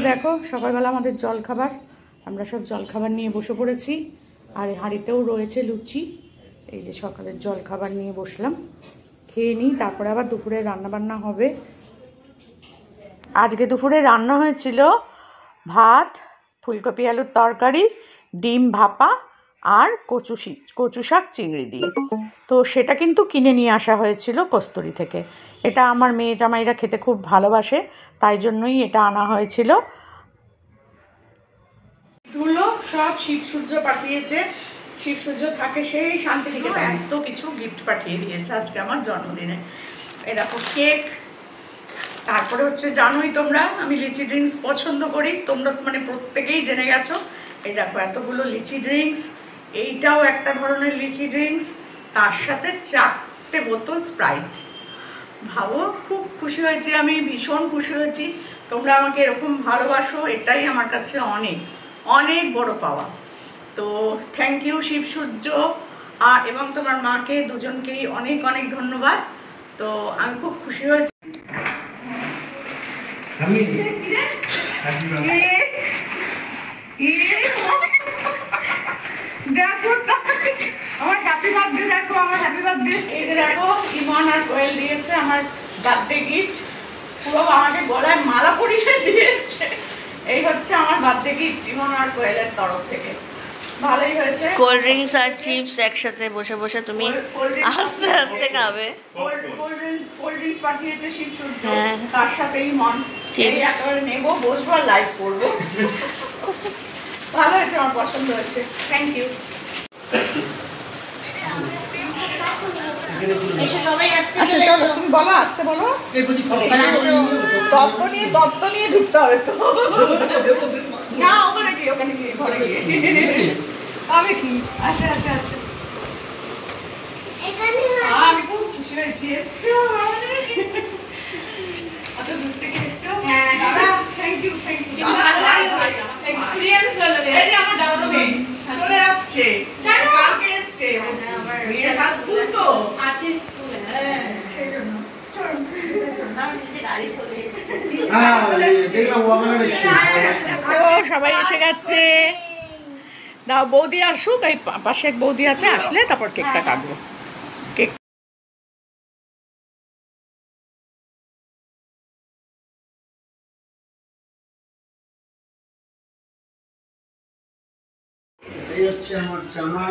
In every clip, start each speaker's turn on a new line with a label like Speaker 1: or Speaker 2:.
Speaker 1: দেখো সকালবেলা আমাদের জলখাবার, আমরা সব জলখাবার নিয়ে বসে পড়েছি। আর হাঁড়িতেও রয়েছে লুচি। এই যে সকালের জলখাবার নিয়ে বসলাম, খেয়ে নিই, তারপরে আবার দুপুরে রান্নাবান্না হবে। আজকে দুপুরে রান্না হয়েছিল ভাত, ফুলকপি আলুর তরকারি, ডিম ভাপা আর কচু শাক চিংড়ি দিয়ে। তো সেটা কিন্তু কিনে নিয়ে আসা হয়েছিল কস্তুরি থেকে। এটা আমার মেয়ে জামাইরা খেতে খুব ভালোবাসে, তাই জন্যই এটা আনা হয়েছিল। ধুলো সব শিবসূর্য পাঠিয়েছে, শিবসূর্য থাকে সেই শান্তিনিকেতনে। এত কিছু গিফট পাঠিয়ে দিয়েছে আজকে আমার জন্মদিনে। এই দেখো কেক, তারপরে হচ্ছে জানোই তোমরা আমি লিচি ড্রিঙ্কস পছন্দ করি, তোমরা মানে প্রত্যেকেই জেনে গেছো। এই দেখো এতগুলো লিচি ড্রিঙ্কস, এইটাও একটা ধরনের লিচি ড্রিঙ্কস, তার সাথে 4টে বোতল স্প্রাইট। ভাবো, খুব খুশি হয়েছি আমি, ভীষণ খুশি হয়েছি। তোমরা আমাকে এরকম ভালোবাসো, এটাই আমার কাছে অনেক অনেক বড় পাওয়া। তো থ্যাংক ইউ শিবসূর্য এবং তোমার মাকে, দুজনকেই অনেক অনেক ধন্যবাদ। তো আমি খুব খুশি হয়েছি। দেখো আমার হ্যাপি বার্থডে, দেখো আমার হ্যাপি বার্থডে। এই যে দেখো ইমন আর কোয়েল দিয়েছে আমার বার্থডে গিফট, পুরো আমাকে গলায় মালা পরিয়ে দিয়েছে। এই হচ্ছে আমার বার্থডে গিফট ইমন আর কোয়েলের তরফ থেকে। ভালোই হয়েছে।
Speaker 2: কোল্ড ড্রিঙ্কস আর চিপস একসাথে বসে বসে তুমি আস্তে আস্তে খাবে।
Speaker 1: কোল্ড ড্রিঙ্কস পাঠিয়েছে শিবসূর্য, তার সাথে ইমন। এই একেবারে নেবো, বসবো আর লাইভ করবো। ভালো হয়েছে, আমার পছন্দ হয়েছে, থ্যাংক ইউ। আচ্ছা চলো, তুমি বলো, আসতে বলো। তত্ত্ব নিয়ে ঢুকতে হবে তো না, ওখানে গিয়ে ঘরে গিয়ে আমি কি আসে আসে আসে। আমি খুব খুশি হয়েছি, এসছো এত দূর থেকে এসছো। দাদা thank you, thank you. Experience হলো, এই যে আমার দাদা চলে যাচ্ছে, কালকে এসছে, আমার মেয়ের কাজ স্কুল তো আছে, স্কুলে সেই জন্য সবাই এসে গেছে। দাও বৌদি আসুক, এই পাশে এক বৌদি আছে, আসলে তারপর কেকটা কাটবো। কেক
Speaker 3: এই হচ্ছে আমার জামাই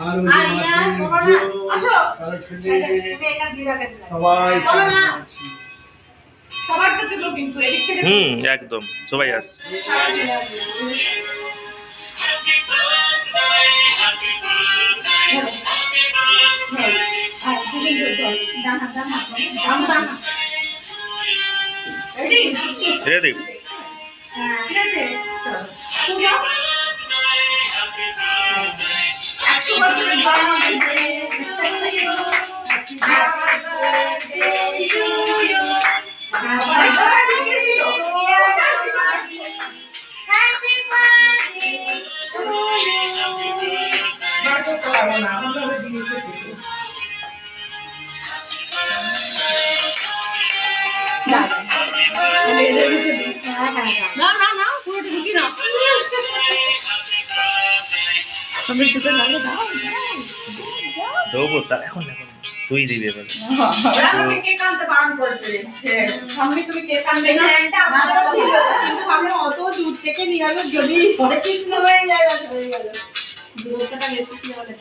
Speaker 3: আর সবাই
Speaker 1: সবারটা দিল কিন্তু এদিক থেকে
Speaker 4: একদম সবাই আসছে। রেডি?
Speaker 1: ঠিক আছে, চলো 100 বছরের না না না, পুরোটা ঢুকি না।
Speaker 4: দেবো তার এখন এখন তুই দিবি এবার।
Speaker 1: আমি কেক আনতে বারণ করেছে, সামনে তুমি কেক আনবে না, এটা আমারও ছিল, কিন্তু আমি অত দূর থেকে নিয়ে গেল, যদি পরে কৃষ্ণ হয়ে যায়, হয়ে গেল দূরত্বটা বেশি ছিল বলে।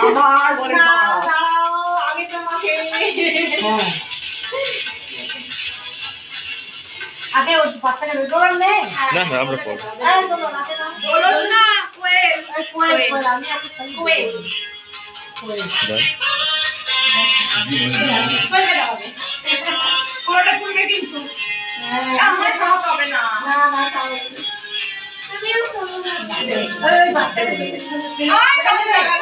Speaker 1: আবার বলে দাঁড়াও, আগে তোমাকে আগে ওই বাচ্চাকে দোলন নেই
Speaker 4: না না, আমরা পড়ব।
Speaker 1: আরে দোলন আছে না, দোলন না, কোয়েল কোয়েল, আমি আগে কোয়েল কোয়েল কোয়েল দাও কোয়েলটা খুলবে কিন্তু আমার খাওয়া হবে না, না না খাওয়া তুমিও খাও না। ওই বাচ্চাকে আর কাছে লাগা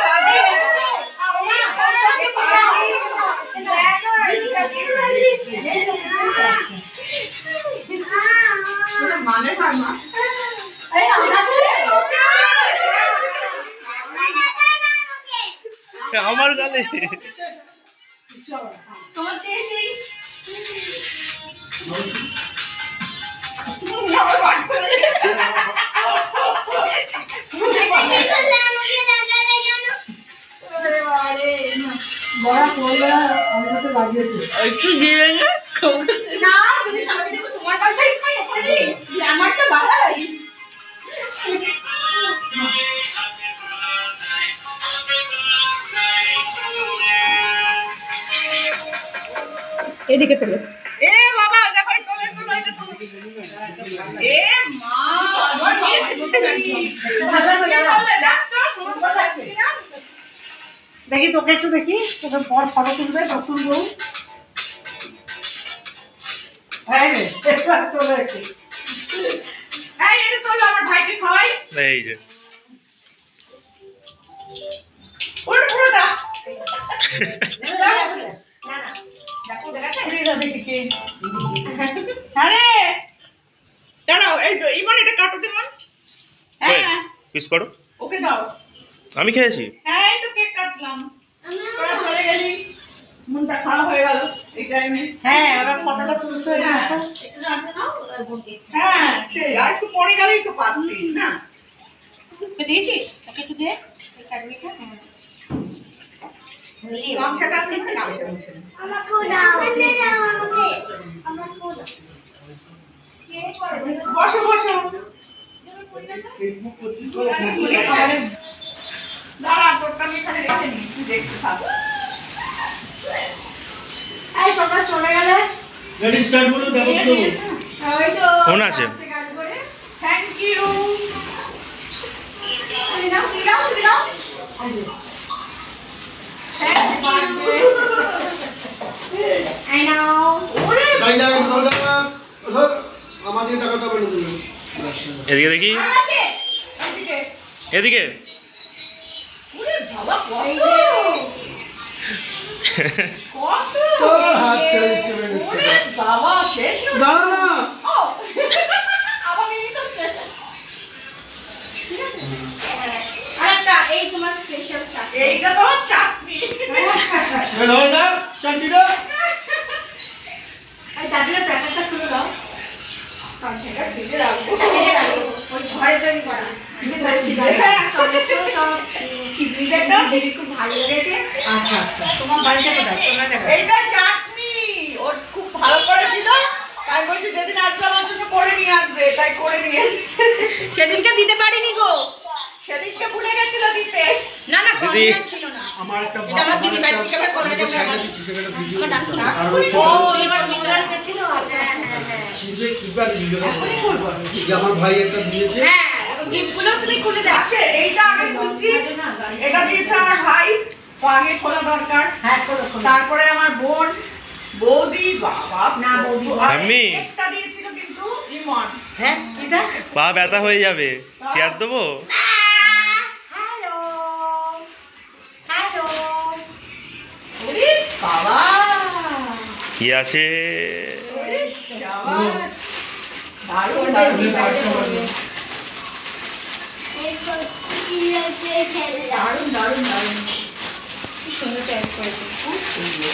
Speaker 1: মানে হয় মা,
Speaker 4: আমার গালে বলে
Speaker 1: তোমার দেশই
Speaker 3: বড়া করলে আমাকে তো লাগিয়েছে
Speaker 2: একটু দিয়ে
Speaker 1: না তুমি সামনে দেখো তোমার কাছেই খাই ওখানে আমারটা বাড়াই এদিকে তোলো এ বাবা দেখো তোলে তোলো এটা তোলো এ মা আমার
Speaker 3: দেখি তোকে একটু দেখি তোকে পর ফটো তুলবে নতুন বউ হ্যাঁ রে এবার তোলে একটু
Speaker 1: এই এটা তোলো আমার ভাইকে খাওয়াই
Speaker 4: এই যে
Speaker 1: ওর পুরোটা
Speaker 3: না না
Speaker 1: দেখো দেখাচ্ছে এটা দেখি কি আরে দাঁড়াও এই ইমন এটা কাটো দিমন হ্যাঁ
Speaker 4: পিস করো
Speaker 1: ওকে দাও
Speaker 4: আমি খেয়েছি
Speaker 1: হ্যাঁ এই তো কেক কাটলাম তোরা চলে গেলি মনটা খারাপ হয়ে গেল এই টাইমে
Speaker 3: হ্যাঁ আবার ফটোটা তুলতে হবে
Speaker 1: হ্যাঁ হ্যাঁ সেই আর একটু পরে গেলেই তো পারতিস না তুই দিয়েছিস ওকে একটু দে এই চাটনিটা গামছাটা আছে না গামছা মুছে বসো বসো দাঁড়া তোরটা আমি এখানে রেখে নিই তুই দেখতে থাক এই তোমরা চলে গেলে
Speaker 3: গাড়ি স্টার্ট করো দেখো তো
Speaker 1: ওই তো
Speaker 4: ফোন আছে
Speaker 1: থ্যাংক ইউ নাও নাও নাও I know. ওরে
Speaker 3: গাড়ি লাগা দাও আমাদের টাকাটা বলে দিল
Speaker 4: এদিকে দেখি
Speaker 1: আছে এদিকে
Speaker 4: এদিকে
Speaker 1: ওরে বাবা কত কত
Speaker 3: তো হাত ছেড়ে দিচ্ছে
Speaker 1: ওরে বাবা শেষ হয়ে
Speaker 3: দাঁড়া না
Speaker 1: ও আবার মিনিট হচ্ছে আরেকটা এই তোমার স্পেশাল চাটনি এইটা তো চাটনি
Speaker 3: এই ধর না চাটনিটা
Speaker 1: এই চাটনির প্যাকেটটা খুলে দাও এটা ফ্রিজে রাখবো ফ্রিজে রাখবো ওই ঘরে তৈরি করা খুব ভালো লেগেছে
Speaker 3: আচ্ছা আচ্ছা
Speaker 1: তোমার বাড়িতে কোথায় এইটা চাটনি ওর খুব ভালো করেছিল তাই বলছি যেদিন আসবে আমার জন্য করে নিয়ে আসবে তাই করে নিয়ে এসেছে সেদিনকে দিতে পারিনি গো সেদিনকে ভুলে গেছিল দিতে না না
Speaker 4: দিদি
Speaker 1: ছিল না
Speaker 3: আমার একটা
Speaker 1: এটা আমার দিদি ভাই হিসেবে করে দেবে
Speaker 3: সাইডে দিচ্ছি সেটা ভিডিও
Speaker 1: আর
Speaker 3: আর হচ্ছে
Speaker 1: ও এবার ফিঙ্গার গেছিল আচ্ছা হ্যাঁ
Speaker 3: ছিঁড়ে কিবা ভিডিও
Speaker 1: এখনই করবো
Speaker 3: আমার ভাই একটা দিয়েছে
Speaker 1: হ্যাঁ গিফটগুলো তুমি খুলে দাও আচ্ছা এইটা আগে খুলছি এটা দিয়েছে আমার ভাই তো আগে খোলা দরকার
Speaker 3: হ্যাঁ করো
Speaker 1: তারপরে আমার বোন বৌদি বাবা না বৌদি
Speaker 4: আমি?
Speaker 1: একটা দিয়েছিল কিন্তু ইমন
Speaker 3: হ্যাঁ এটা
Speaker 4: পা ব্যথা হয়ে যাবে চেয়ার দেবো
Speaker 1: হ্যালো হ্যালো ওরে বাবা
Speaker 4: কি আছে
Speaker 1: ওরে শাবাশ দারুণ দারুণ দারুণ দারুণ দারুণ কি সুন্দর চয়েস করেছে খুব সুন্দর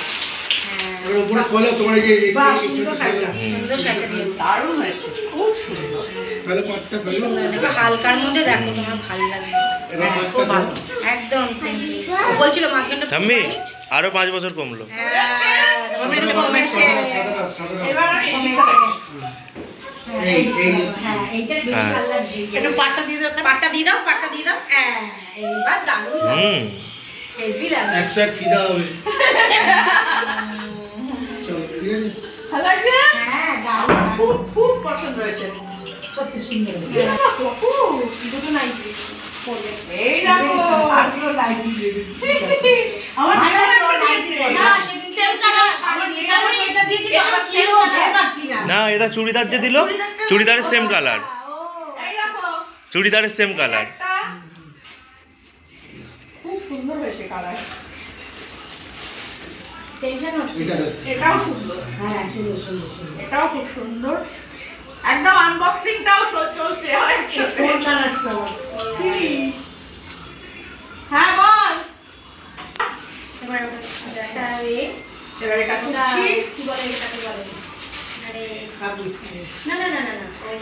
Speaker 3: এর উপরে খোলো তোমার এই যে
Speaker 1: বাহ, সুন্দর শাড়িটা।
Speaker 2: সুন্দর শাড়িটা দিয়েছে
Speaker 1: দারুণ হয়েছে খুব সুন্দর
Speaker 3: ফেলো পাটটা ফেলো
Speaker 2: দেখো হালকার মধ্যে দেখো তোমার ভালো লাগবে
Speaker 3: এবার
Speaker 2: হ্যাঁ,
Speaker 3: পাটটা
Speaker 2: খুব ভালো
Speaker 3: ফেলো
Speaker 2: একদম সিম্পল বলছিল মাঝখানটা
Speaker 4: ঠাম্মি
Speaker 2: white।
Speaker 4: আরো 5 বছর কমলো
Speaker 2: হ্যাঁ কমেছে কমেছে
Speaker 3: সাদাটা সাদাটা
Speaker 1: এবার আমি
Speaker 2: কমেছে
Speaker 3: এই এই
Speaker 2: হ্যাঁ এইটা বেশি
Speaker 4: হ্যাঁ।
Speaker 2: ভালো লাগছে
Speaker 1: একটু পাটটা দিয়ে দাও
Speaker 2: পাটটা দিয়ে দাও পাটটা দিয়ে দাও হ্যাঁ এইবার দারুণ
Speaker 4: হুম
Speaker 2: হেভি লাগবে
Speaker 3: 101 ফিদা হবে চলো ঠিক আছে
Speaker 1: ভালো লাগছে
Speaker 2: হ্যাঁ দারুণ
Speaker 1: আমার খুব খুব পছন্দ হয়েছে
Speaker 3: সত্যি সুন্দর
Speaker 2: দুটো নাইটি
Speaker 1: এই দেখো
Speaker 3: আমিও লাইটি দিয়ে দিচ্ছি
Speaker 1: আমার
Speaker 2: ভালো
Speaker 1: জীবনে
Speaker 2: লাগছে,
Speaker 1: একটা দিয়েছে।
Speaker 2: না, সেদিন সেম কালার শাড়ি দিয়েছে, আমার সেটা দিয়েছিল, আমার সেম কালার।
Speaker 4: না এটা চুড়িদার যে দিল চুড়িদারের সেম কালার
Speaker 1: এই দেখো
Speaker 4: চুড়িদারের সেম কালার
Speaker 1: একটা খুব সুন্দর হয়েছে কালার
Speaker 2: টেনশন হচ্ছে
Speaker 3: এটা দেখ
Speaker 1: এটাও সুন্দর
Speaker 2: হ্যাঁ সুন্দর সুন্দর সুন্দর
Speaker 1: এটাও খুব সুন্দর একদম আনবক্সিংটাও চলছে হয় একসাথে। ছি। হ্যাঁ বল
Speaker 5: এবার ওটা একটা
Speaker 1: এবার এটা তুলছি।
Speaker 5: কি বলে এটাকে বলে আরে
Speaker 3: ভাবিস
Speaker 5: না না না না না ওই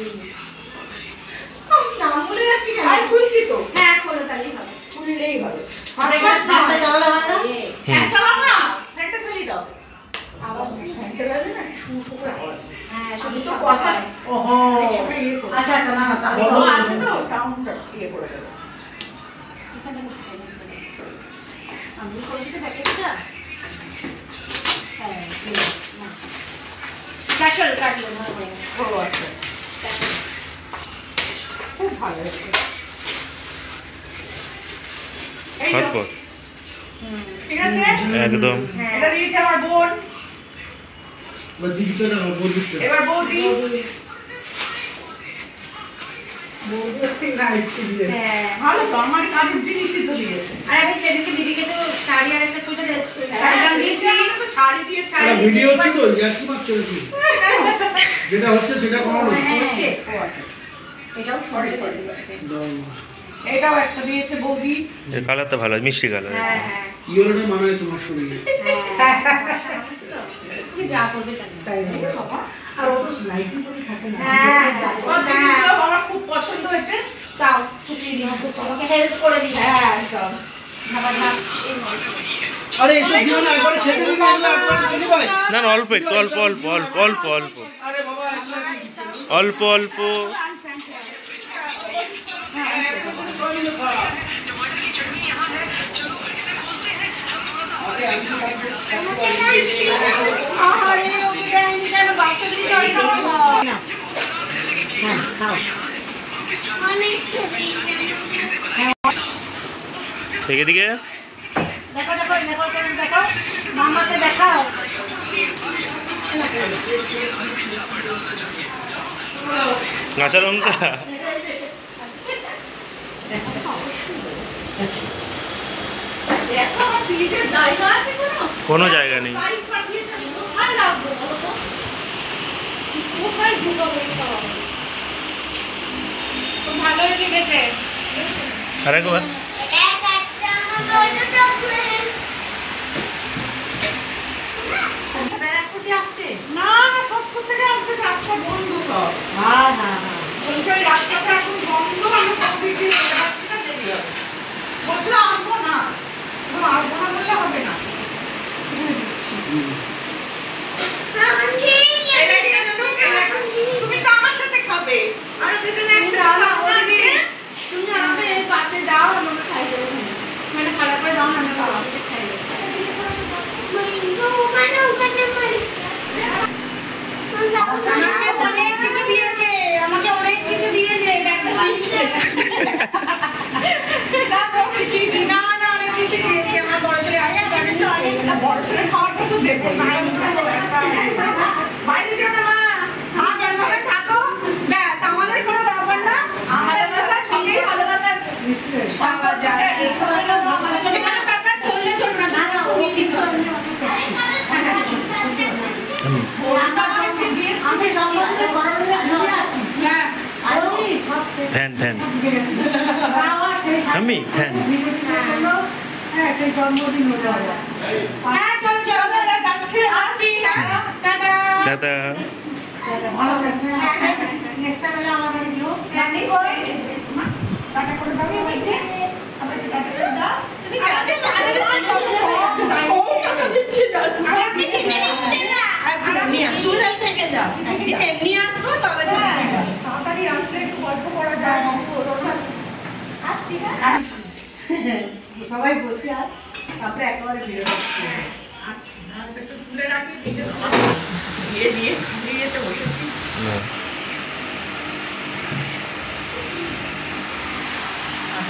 Speaker 5: নাম ভুলে যাচ্ছি কেন
Speaker 1: আর খুলছি তো,
Speaker 5: হ্যাঁ খোলো তাহলেই হবে
Speaker 1: খুললেই হবে।
Speaker 3: আর এবার ফ্যানটা চালালে হয় না?
Speaker 1: হ্যাঁ চালাও না, ফ্যানটা চালিয়ে দাও। ফ্যান চালালে না শু শু করে আওয়াজ হয়।
Speaker 5: হ্যাঁ
Speaker 1: আমি
Speaker 5: শুধু
Speaker 1: তো
Speaker 5: তো
Speaker 1: কথা
Speaker 5: কথা
Speaker 3: ওহো
Speaker 1: অনেক সময় ইয়ে করি।
Speaker 3: আচ্ছা আচ্ছা না না চালু
Speaker 1: ও
Speaker 3: করো।
Speaker 1: আছে তো সাউন্ডটা ইয়ে করে দেবো।
Speaker 5: আমি করেছি তো প্যাকেটটা হ্যাঁ কাশল কাটলো ভালো করে
Speaker 1: ও আচ্ছা আচ্ছা। খুব ভালো হয়েছে। এই তো,
Speaker 4: হটপট
Speaker 1: ঠিক আছে?
Speaker 4: একদম।
Speaker 1: এটা দিয়েছে আমার বোন,
Speaker 6: বা দিদিকে দাও বৌদিকে
Speaker 1: এবার বৌদি।
Speaker 3: বৌদিও সিঙ্গার ইচ্ছে দিয়ে
Speaker 5: হ্যাঁ
Speaker 1: ভালো তো, আমার কাজের জিনিসই তো দিয়েছে।
Speaker 5: আর আমি সেদিনকে দিদিকে তো শাড়ি আর একটা সোয়েটার
Speaker 1: শাড়িটা দিয়েছে, আমি তো শাড়ি দিয়ে শাড়ি দিয়ে-
Speaker 6: ভিডিও হচ্ছে তো ইয়ার্কি মারছো নাকি যেটা হচ্ছে সেটা করো না
Speaker 1: হচ্ছে? ও আচ্ছা।
Speaker 5: এটাও সরি সরি
Speaker 6: দাও।
Speaker 1: এটাও একটা দিয়েছে বৌদি।
Speaker 4: এর কালারটা ভালো, মিষ্টি কালার।
Speaker 5: হ্যাঁ হ্যাঁ
Speaker 6: ইয়েলোটা মানায় তোমার শরীরে
Speaker 5: তুমি যা করবে তাই
Speaker 3: তাই না বাবা আর ও তো নাইটি পরে থাকে না
Speaker 5: হ্যাঁ
Speaker 1: সব জিনিসগুলো আমার খুব পছন্দ হয়েছে।
Speaker 5: তাও ছুটি দিও তোমাকে হেল্প করে দিই
Speaker 1: হ্যাঁ একদম।
Speaker 5: খাবার ভাত
Speaker 6: আরে এসব দিও না একবার খেতে দিতে এগুলো একবার দিদি ভাই
Speaker 4: না না, অল্প একটু, অল্প অল্প অল্প অল্প অল্প
Speaker 6: আরে বাবা এগুলো
Speaker 4: অল্প অল্প।
Speaker 5: আরে ওকে দেয়নি কেন বাচ্চাদের জন্য
Speaker 3: হ্যাঁ খাও
Speaker 4: থেকে দিকে
Speaker 3: দেখো দেখো দেখো দেখো মামাকে দেখাও
Speaker 4: কাঁচা লঙ্কা।
Speaker 1: দেখো আমার ফ্রিজে জায়গা আছে কোনো?
Speaker 4: কোনো জায়গা নেই।
Speaker 1: পাইপ পাঠিয়েছে, কোথায় রাখবো বলো তো? কোথায় ঢুকাবো এই সব?
Speaker 5: খুব ভালো হয়েছে খেতে
Speaker 4: আরেকবার
Speaker 3: ব্যারাকপুরে আসছে
Speaker 1: না না, সত্তর থেকে আসবে, রাস্তা বন্ধ সব।
Speaker 3: হ্যাঁ হ্যাঁ হ্যাঁ
Speaker 1: বলছে ওই রাস্তাটা এখন বন্ধ, আমি সব দিক দিয়ে যেতে পারছি না, দেরি হবে। বলছে আসবো না, আসবো না বললে হবে না। তুমি তো আমার সাথে খাবে, আর দুজনে একসাথে খাবো না দিয়ে।
Speaker 5: তুমি আমাকে এর পাশে দাও আমাকে খাই দেবো মানে খারাপ করে দাও না আমি খাওয়া খাই দেবো আমাকে অনেক কিছু দিয়েছে আমাকে অনেক কিছু দিয়েছে ব্যাগটা দিয়েছে
Speaker 1: না তো কিছুই দিই না।
Speaker 5: না না অনেক কিছু দিয়েছে আমার বড় ছেলে আসছে জানেন তো অনেক
Speaker 1: বড় ছেলে খাওয়াটা তো দেবো। বাইরে যেও না মা।
Speaker 5: মা যেভাবে থাকো ব্যাস আমাদের কোনো ব্যাপার না ভালোবাসা শিলেই ভালোবাসা
Speaker 3: নিশ্চয়ই
Speaker 1: বাবা যায়, এই তো হলো তো আমাদের
Speaker 5: ছোট কোনো ব্যাপার ধরলে চলবে না না তুমি দিতে হবে
Speaker 3: আমি সম্বন্ধে বড় বড় ঘুরে আছি
Speaker 5: হ্যাঁ
Speaker 3: আছি সব
Speaker 4: ফ্যান ফ্যান
Speaker 3: বাবা সেই
Speaker 4: আমি ফ্যান।
Speaker 3: হ্যাঁ সেই জন্মদিন হলো
Speaker 5: হ্যাঁ চলো চলো দাদা যাচ্ছে আসছি টাটা
Speaker 4: দাদা
Speaker 3: ভালো নেক্সট টাইম এলে আমার বাড়ি যেও
Speaker 1: রানী কই? টাটা করে দাও আমাকে। আমাকে টাটা করে দাও।
Speaker 5: তুমি যাবে না ও টাকা দিচ্ছে না আমাকে কিনে দিচ্ছে না আমি চুলাই থেকে যাও একদিন এমনি আসবো তবে
Speaker 1: তাড়াতাড়ি আসলে একটু গল্প করা যায়।
Speaker 5: আসছি না
Speaker 3: সবাই বসে আর তারপরে একেবারে বেরো
Speaker 1: আসছি, আর একটু তুলে রাখি ফ্রিজে। দিয়ে দিয়ে খাইয়েতে বসেছি।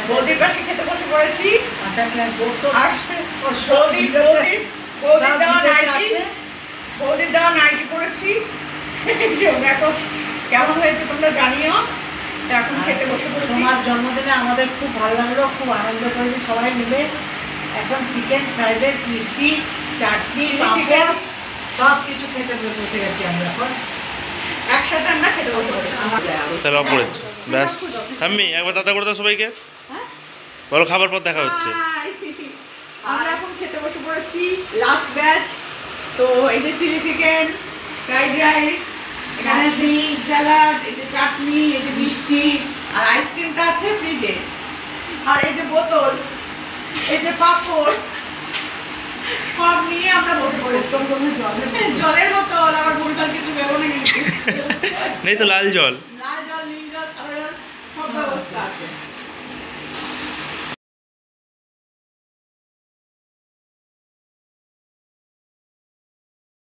Speaker 1: বৌদির পাশে খেতে বসে পড়েছি।
Speaker 3: আচ্ছা প্ল্যান করছো
Speaker 1: আর বৌদির দেওয়া নাইটি, বৌদির দেওয়া নাইটি পরেছি। দেখো কেমন হয়েছে তোমরা জানিও। তো এখন খেতে বসে পড়েছি।
Speaker 3: তোমার জন্মদিনে আমাদের খুব ভালো লাগলো, খুব আনন্দ করেছি সবাই মিলে। একদম চিকেন ফ্রাইড রাইস, মিষ্টি, চাটনি,
Speaker 1: চিলি
Speaker 3: পাঁপড়
Speaker 1: চিকেন।
Speaker 3: সব কিছু খেতে বসে গেছি আমরা এখন।
Speaker 1: একসাথে আমরা খেতে বসে পড়েছি।
Speaker 4: তাহলে অফ করেছে ব্যাস। আমি একবার দাদা করে দাও সবাইকে, বলো খাবার পর দেখা হচ্ছে।
Speaker 1: আমরা এখন খেতে বসে পড়েছি। এসছি লাস্ট ব্যাচ। তো এই যে চিলি চিকেন, ফ্রাইড রাইস, এখানে ড্রিঙ্ক, স্যালাড, এই যে চাটনি, এই যে মিষ্টি, আর আইসক্রিমটা আছে ফ্রিজে, আর এই যে বোতল, এই যে পাঁপড়, সব নিয়ে আমরা বসে পড়েছি। জলের বোতল, আবার ভুলটাল কিছু বেরো না কিন্তু
Speaker 4: নেই তো লাল জল।
Speaker 1: লাল জল, নীল জল, সাদা জল, সব ব্যবস্থা আছে।